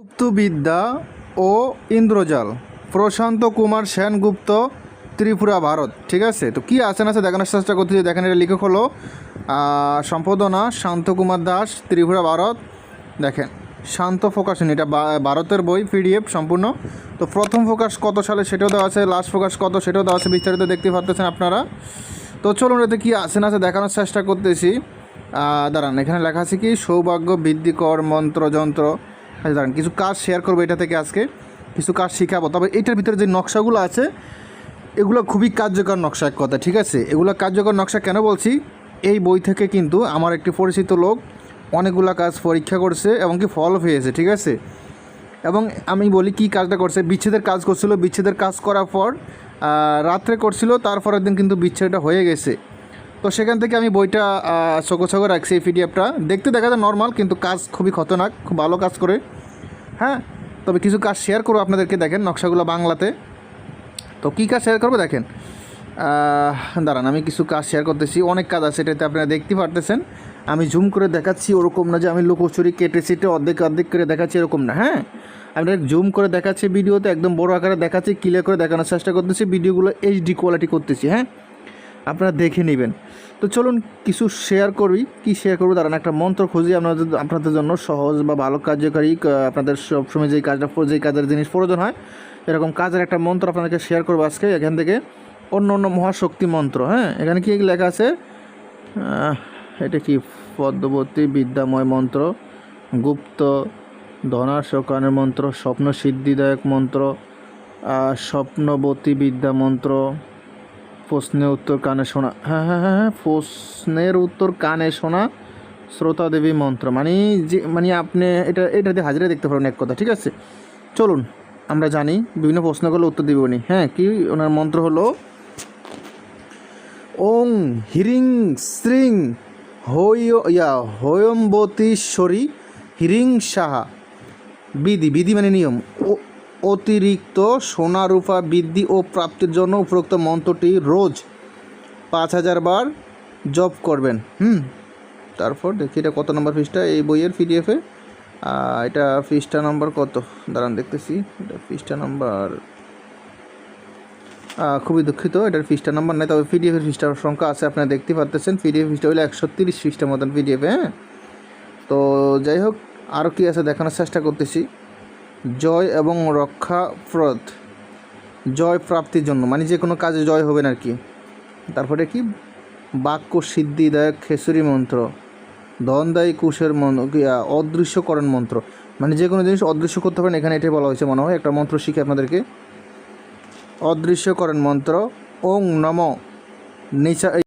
গুপ্তবিদ্যা ও ইন্দ্রজাল, প্রশান্ত কুমার সেনগুপ্ত, ত্রিপুরা, ভারত। ঠিক আছে, তো কী আছে না আছে দেখানোর চেষ্টা করতেছি। দেখেন, এটা লেখক হলো সম্পাদনা শান্তকুমার দাস, ত্রিপুরা, ভারত। দেখেন, শান্ত ফোকাসিং, এটা ভারতের বই, পিডিএফ সম্পূর্ণ। তো প্রথম ফোকাস কত সালে সেটাও দেওয়া আছে, লাস্ট ফোকাস কত সেটাও দেওয়া আছে, বিস্তারিত দেখতে পারতেছেন আপনারা। তো চলুন এতে কী আছে না আছে দেখানোর চেষ্টা করতেছি। দাঁড়ান, এখানে লেখা আছে কি সৌভাগ্য বৃদ্ধিকর মন্ত্রযন্ত্র। আচ্ছা দাঁড়ান, কিছু কাজ শেয়ার করবো এটা থেকে, আজকে কিছু কাজ শেখাবো। তবে এটার ভিতরে যে নকশাগুলো আছে এগুলো খুবই কার্যকর নকশা, এক কথা। ঠিক আছে, এগুলো কার্যকর নকশা কেন বলছি, এই বই থেকে কিন্তু আমার একটি পরিচিত লোক অনেকগুলো কাজ পরীক্ষা করছে এবং কি ফল পেয়েছে। ঠিক আছে, এবং আমি বলি কি কাজটা করছে, বিচ্ছেদের কাজ করছিল, বিচ্ছেদের কাজ করার পর রাত্রে করছিল, তারপরের দিন কিন্তু বিচ্ছেদটা হয়ে গেছে। তো সেখান থেকে আমি বইটা চোখো রাখছি। এই পিডিএফটা দেখতে দেখা যায় নর্মাল, কিন্তু কাজ খুবই খতরনাক, খুব ভালো কাজ করে। হ্যাঁ, তবে কিছু কাজ শেয়ার করবো আপনাদেরকে। দেখেন নকশাগুলো বাংলাতে। তো কী কাজ শেয়ার করবো দেখেন, দাঁড়ান, আমি কিছু কাজ শেয়ার করতেছি, অনেক কাজ আছে এটাতে, আপনারা দেখতে পারতেছেন। আমি জুম করে দেখাচ্ছি, ওরকম না যে আমি লুকোচুরি কেটে সেটে অর্ধেক করে দেখাচ্ছি, এরকম না। হ্যাঁ, আমি জুম করে দেখাচ্ছি, ভিডিওতে একদম বড় আকারে দেখাচ্ছি, ক্লিয়ার করে দেখানোর চেষ্টা করতেছি, ভিডিওগুলো এইচডি কোয়ালিটি করতেছি। হ্যাঁ, আপনারা দেখে নেবেন। তো চলুন কিছু শেয়ার করি। কি শেয়ার করবো দাঁড়ান, একটা মন্ত্র খুঁজি আপনাদের জন্য সহজ বা ভালো কার্যকারী, আপনাদের সবসময় যেই কাজের জিনিস প্রয়োজন হয় এরকম কাজের একটা মন্ত্র আপনাদেরকে শেয়ার করবো আজকে। এখান থেকে অন্য মহাশক্তি মন্ত্র। হ্যাঁ, এখানে কি লেখা আছে, এটা কি পদ্মবতী বিদ্যাময় মন্ত্র, গুপ্ত ধনাশোকানের মন্ত্র, স্বপ্ন সিদ্ধিদায়ক মন্ত্র, স্বপ্নবতী বিদ্যা মন্ত্র, প্রশ্নের উত্তর কানে শোনা। হ্যাঁ, প্রশ্নের উত্তর কানে শোনা শ্রোতা দেবী মন্ত্র। মানে আপনি এটা দিয়ে হাজিরা দেখতে পারেন, এক কথা। ঠিক আছে, চলুন আমরা জানি বিভিন্ন প্রশ্নগুলো উত্তর দিব উনি। হ্যাঁ, কি ওনার মন্ত্র হলো ওং হিরিং শ্রিং হয়ম্বতীশ্বরী হিরিং সাহা। বিধি মানে নিয়ম। অতিরিক্ত সোনা রূপা বৃদ্ধি ও প্রাপ্তির জন্য উপরোক্ত মন্ত্রটি রোজ 5000 বার জপ করবেন। তারপর দেখি এটা কত নম্বর পৃষ্ঠা এই বইয়ের পিডিএফে। এটা পৃষ্ঠা নম্বর কত, দাঁড়ান দেখতেছি। এটা পৃষ্ঠা নম্বর, খুবই দুঃখিত, এটার পৃষ্ঠা নাম্বার নেই, তবে পিডিএফের পৃষ্ঠার সংখ্যা আছে, আপনারা দেখতে পাচ্ছেন। পিডিএফ পৃষ্ঠা হলো 130 পৃষ্ঠার মতন পিডিএফে। হ্যাঁ, তো যাই হোক, আরও কী আছে দেখানোর চেষ্টা করতেছি। জয় এবং রক্ষাপ্রদ, জয় প্রাপ্তির জন্য, মানে যে কোনো কাজে জয় হবেন আর কি। তারপরে কি বাক্য সিদ্ধিদায়ক খেসুরি মন্ত্র, ধনদায়ী কুশের অদৃশ্যকরণ মন্ত্র, মানে যে কোনো জিনিস অদৃশ্য করতে পারেন, এখানে এটাই বলা হয়েছে মনে হয়। একটা মন্ত্র শিখে আপনাদেরকে, অদৃশ্যকরণ মন্ত্র, ওং নমঃ নিচা